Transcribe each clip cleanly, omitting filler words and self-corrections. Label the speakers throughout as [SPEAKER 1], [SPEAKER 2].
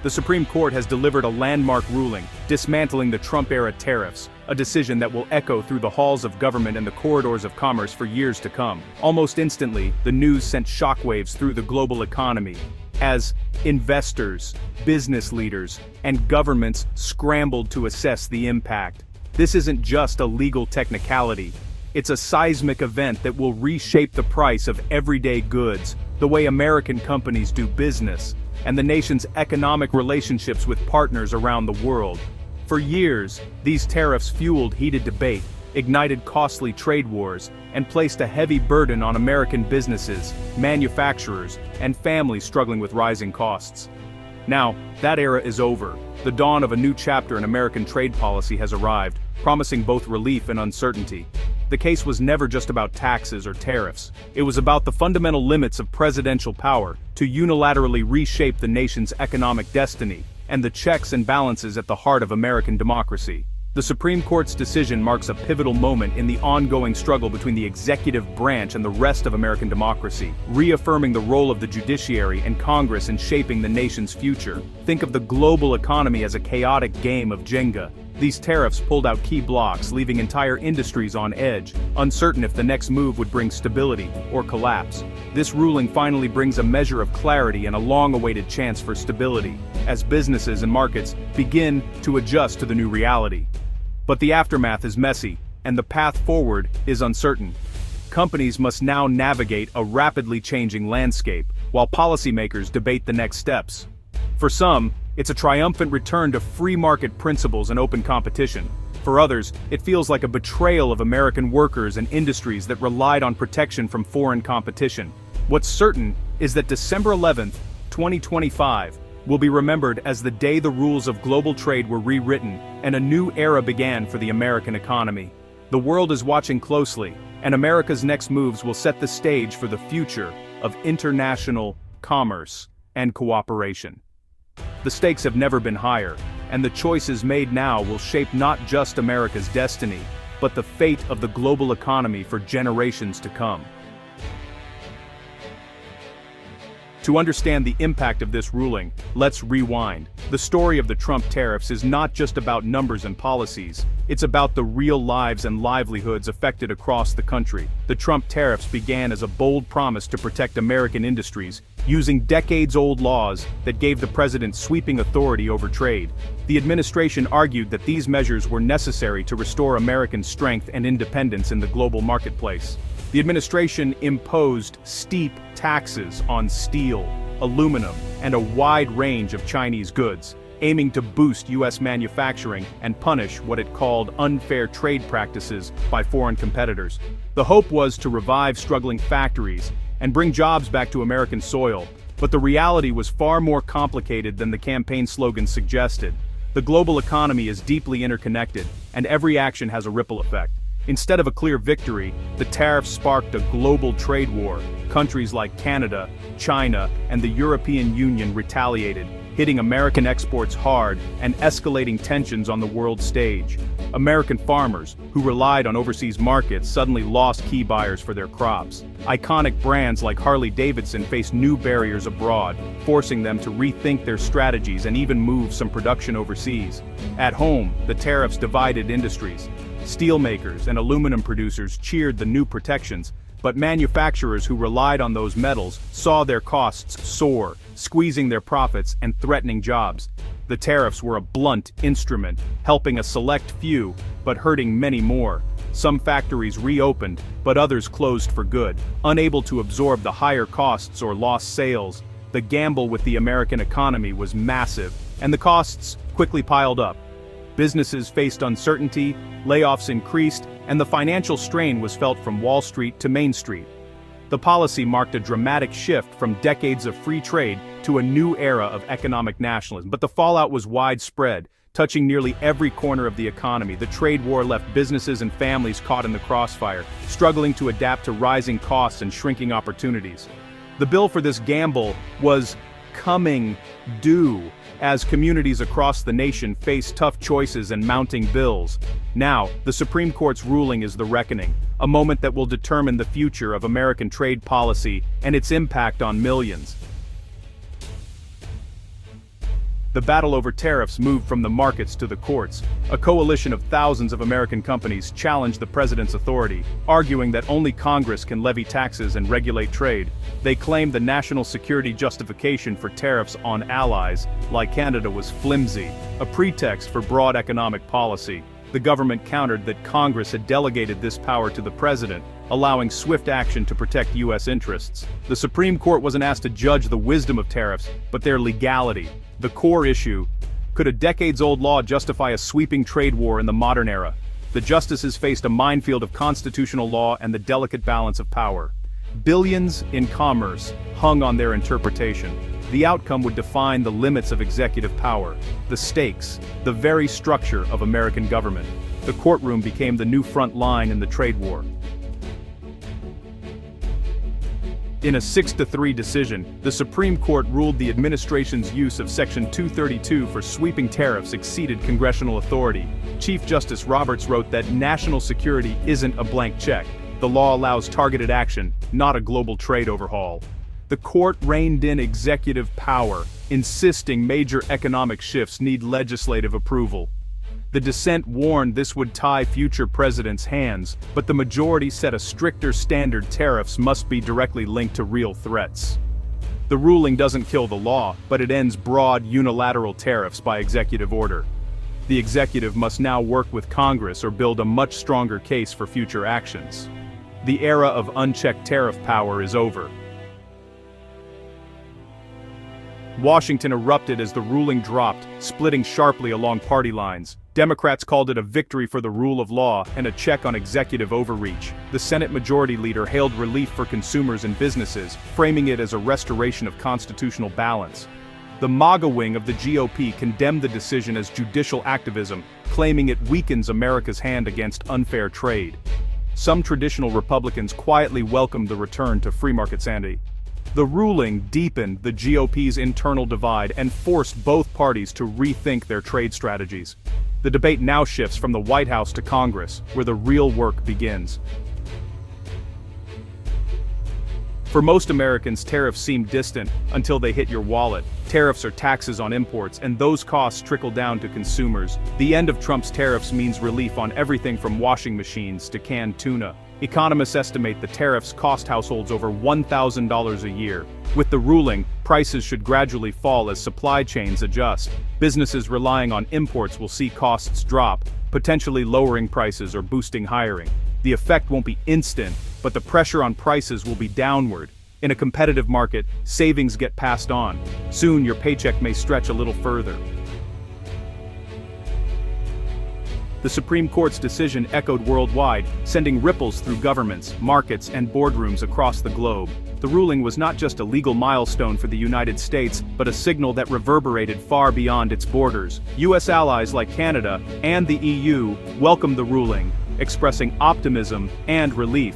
[SPEAKER 1] the Supreme Court has delivered a landmark ruling, dismantling the Trump-era tariffs, a decision that will echo through the halls of government and the corridors of commerce for years to come. Almost instantly, the news sent shockwaves through the global economy, as investors, business leaders, and governments scrambled to assess the impact. This isn't just a legal technicality. It's a seismic event that will reshape the price of everyday goods, the way American companies do business, and the nation's economic relationships with partners around the world. For years, these tariffs fueled heated debate, ignited costly trade wars, and placed a heavy burden on American businesses, manufacturers, and families struggling with rising costs. Now, that era is over. The dawn of a new chapter in American trade policy has arrived, promising both relief and uncertainty. The case was never just about taxes or tariffs. It was about the fundamental limits of presidential power to unilaterally reshape the nation's economic destiny, and the checks and balances at the heart of American democracy. The Supreme Court's decision marks a pivotal moment in the ongoing struggle between the executive branch and the rest of American democracy, reaffirming the role of the judiciary and Congress in shaping the nation's future. Think of the global economy as a chaotic game of Jenga. These tariffs pulled out key blocks, leaving entire industries on edge, uncertain if the next move would bring stability or collapse. This ruling finally brings a measure of clarity and a long-awaited chance for stability, as businesses and markets begin to adjust to the new reality. But the aftermath is messy, and the path forward is uncertain. Companies must now navigate a rapidly changing landscape, while policymakers debate the next steps. For some, it's a triumphant return to free market principles and open competition. For others, it feels like a betrayal of American workers and industries that relied on protection from foreign competition. What's certain is that December 11th, 2025, will be remembered as the day the rules of global trade were rewritten and a new era began for the American economy. The world is watching closely, and America's next moves will set the stage for the future of international commerce and cooperation. The stakes have never been higher, and the choices made now will shape not just America's destiny, but the fate of the global economy for generations to come. To understand the impact of this ruling, let's rewind. The story of the Trump tariffs is not just about numbers and policies. It's about the real lives and livelihoods affected across the country. The Trump tariffs began as a bold promise to protect American industries, using decades-old laws that gave the president sweeping authority over trade. The administration argued that these measures were necessary to restore American strength and independence in the global marketplace. The administration imposed steep taxes on steel, aluminum, and a wide range of Chinese goods, aiming to boost U.S. manufacturing and punish what it called unfair trade practices by foreign competitors. The hope was to revive struggling factories and bring jobs back to American soil, but the reality was far more complicated than the campaign slogans suggested. The global economy is deeply interconnected, and every action has a ripple effect. Instead of a clear victory, the tariffs sparked a global trade war. Countries like Canada, China, and the European Union retaliated, hitting American exports hard and escalating tensions on the world stage. American farmers, who relied on overseas markets, suddenly lost key buyers for their crops. Iconic brands like Harley-Davidson faced new barriers abroad, forcing them to rethink their strategies and even move some production overseas. At home, the tariffs divided industries. Steelmakers and aluminum producers cheered the new protections, but manufacturers who relied on those metals saw their costs soar, squeezing their profits and threatening jobs. The tariffs were a blunt instrument, helping a select few, but hurting many more. Some factories reopened, but others closed for good, unable to absorb the higher costs or lost sales. The gamble with the American economy was massive, and the costs quickly piled up. Businesses faced uncertainty, layoffs increased, and the financial strain was felt from Wall Street to Main Street. The policy marked a dramatic shift from decades of free trade to a new era of economic nationalism, but the fallout was widespread, touching nearly every corner of the economy. The trade war left businesses and families caught in the crossfire, struggling to adapt to rising costs and shrinking opportunities. The bill for this gamble was coming due, as communities across the nation face tough choices and mounting bills. Now, the Supreme Court's ruling is the reckoning, a moment that will determine the future of American trade policy and its impact on millions. The battle over tariffs moved from the markets to the courts. A coalition of thousands of American companies challenged the president's authority, arguing that only Congress can levy taxes and regulate trade. They claimed the national security justification for tariffs on allies, like Canada, was flimsy, a pretext for broad economic policy. The government countered that Congress had delegated this power to the president, allowing swift action to protect U.S. interests. The Supreme Court wasn't asked to judge the wisdom of tariffs, but their legality. The core issue: could a decades-old law justify a sweeping trade war in the modern era? The justices faced a minefield of constitutional law and the delicate balance of power. Billions in commerce hung on their interpretation. The outcome would define the limits of executive power, the stakes, the very structure of American government. The courtroom became the new front line in the trade war. In a 6-3 decision, the Supreme Court ruled the administration's use of Section 232 for sweeping tariffs exceeded congressional authority. Chief Justice Roberts wrote that national security isn't a blank check. The law allows targeted action, not a global trade overhaul. The court reined in executive power, insisting major economic shifts need legislative approval. The dissent warned this would tie future presidents' hands, but the majority set a stricter standard: tariffs must be directly linked to real threats. The ruling doesn't kill the law, but it ends broad unilateral tariffs by executive order. The executive must now work with Congress or build a much stronger case for future actions. The era of unchecked tariff power is over. Washington erupted as the ruling dropped, splitting sharply along party lines. Democrats called it a victory for the rule of law and a check on executive overreach. The Senate Majority Leader hailed relief for consumers and businesses, framing it as a restoration of constitutional balance. The MAGA wing of the GOP condemned the decision as judicial activism, claiming it weakens America's hand against unfair trade. Some traditional Republicans quietly welcomed the return to free market sanity. The ruling deepened the GOP's internal divide and forced both parties to rethink their trade strategies. The debate now shifts from the White House to Congress, where the real work begins. For most Americans, tariffs seem distant until they hit your wallet. Tariffs are taxes on imports, and those costs trickle down to consumers. The end of Trump's tariffs means relief on everything from washing machines to canned tuna. Economists estimate the tariffs cost households over $1,000 a year. With the ruling, prices should gradually fall as supply chains adjust. Businesses relying on imports will see costs drop, potentially lowering prices or boosting hiring. The effect won't be instant, but the pressure on prices will be downward. In a competitive market, savings get passed on. Soon your paycheck may stretch a little further. The Supreme Court's decision echoed worldwide, sending ripples through governments, markets, and boardrooms across the globe. The ruling was not just a legal milestone for the United States, but a signal that reverberated far beyond its borders. U.S. allies like Canada and the EU welcomed the ruling, expressing optimism and relief.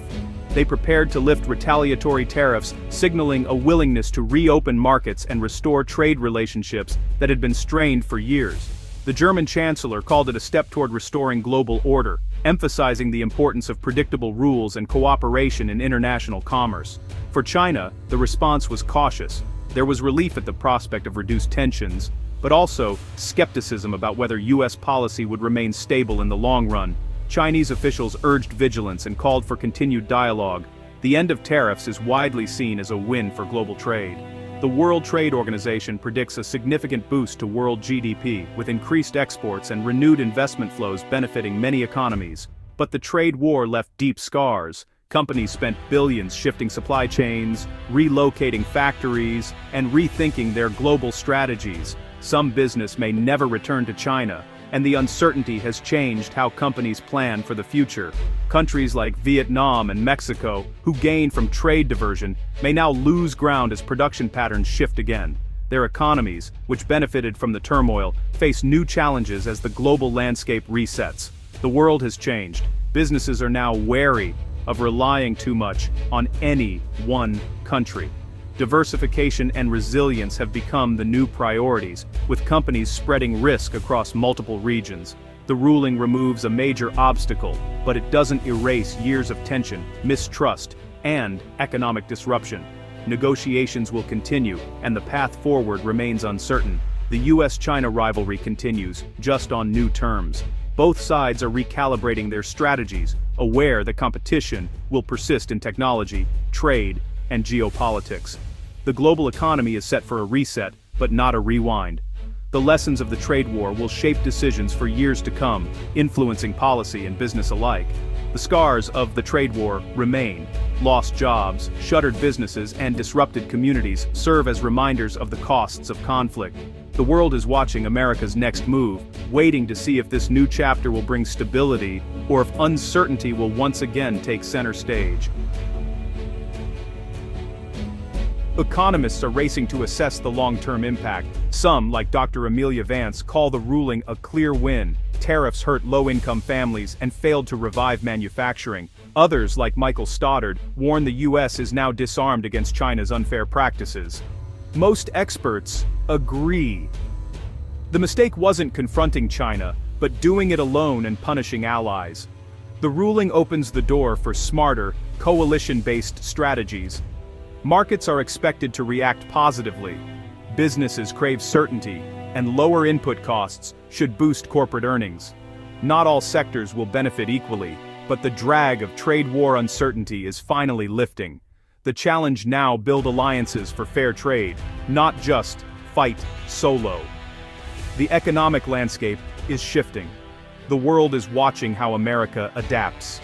[SPEAKER 1] They prepared to lift retaliatory tariffs, signaling a willingness to reopen markets and restore trade relationships that had been strained for years. The German chancellor called it a step toward restoring global order, emphasizing the importance of predictable rules and cooperation in international commerce. For China, the response was cautious. There was relief at the prospect of reduced tensions, but also skepticism about whether U.S. policy would remain stable in the long run. Chinese officials urged vigilance and called for continued dialogue. The end of tariffs is widely seen as a win for global trade. The World Trade Organization predicts a significant boost to world GDP, with increased exports and renewed investment flows benefiting many economies. But the trade war left deep scars. Companies spent billions shifting supply chains, relocating factories, and rethinking their global strategies. Some business may never return to China, and the uncertainty has changed how companies plan for the future. Countries like Vietnam and Mexico, who gained from trade diversion, may now lose ground as production patterns shift again. Their economies, which benefited from the turmoil, face new challenges as the global landscape resets. The world has changed. Businesses are now wary of relying too much on any one country. Diversification and resilience have become the new priorities, with companies spreading risk across multiple regions. The ruling removes a major obstacle, but it doesn't erase years of tension, mistrust, and economic disruption. Negotiations will continue, and the path forward remains uncertain. The US-China rivalry continues, just on new terms. Both sides are recalibrating their strategies, aware that competition will persist in technology, trade, and geopolitics. The global economy is set for a reset, but not a rewind. The lessons of the trade war will shape decisions for years to come, influencing policy and business alike. The scars of the trade war remain. Lost jobs, shuttered businesses, and disrupted communities serve as reminders of the costs of conflict. The world is watching America's next move, waiting to see if this new chapter will bring stability or if uncertainty will once again take center stage. Economists are racing to assess the long-term impact. Some, like Dr. Amelia Vance, call the ruling a clear win. Tariffs hurt low-income families and failed to revive manufacturing. Others, like Michael Stoddard, warn the US is now disarmed against China's unfair practices. Most experts agree. The mistake wasn't confronting China, but doing it alone and punishing allies. The ruling opens the door for smarter, coalition-based strategies. Markets are expected to react positively. Businesses crave certainty, and lower input costs should boost corporate earnings. Not all sectors will benefit equally, but the drag of trade war uncertainty is finally lifting. The challenge now: build alliances for fair trade, not just fight solo. The economic landscape is shifting. The world is watching how America adapts.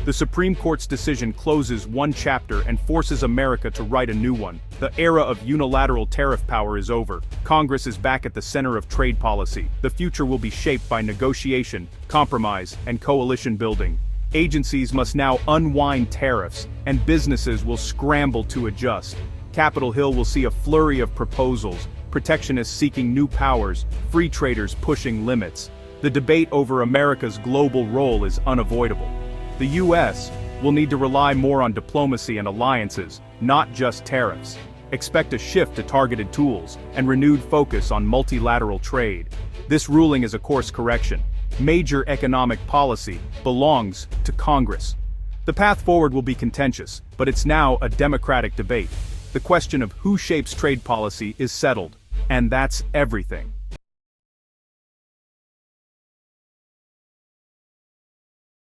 [SPEAKER 1] The Supreme Court's decision closes one chapter and forces America to write a new one. The era of unilateral tariff power is over. Congress is back at the center of trade policy. The future will be shaped by negotiation, compromise, and coalition building. Agencies must now unwind tariffs, and businesses will scramble to adjust. Capitol Hill will see a flurry of proposals, protectionists seeking new powers, free traders pushing limits. The debate over America's global role is unavoidable. The US will need to rely more on diplomacy and alliances, not just tariffs. Expect a shift to targeted tools and renewed focus on multilateral trade. This ruling is a course correction. Major economic policy belongs to Congress. The path forward will be contentious, but it's now a democratic debate. The question of who shapes trade policy is settled, and that's everything.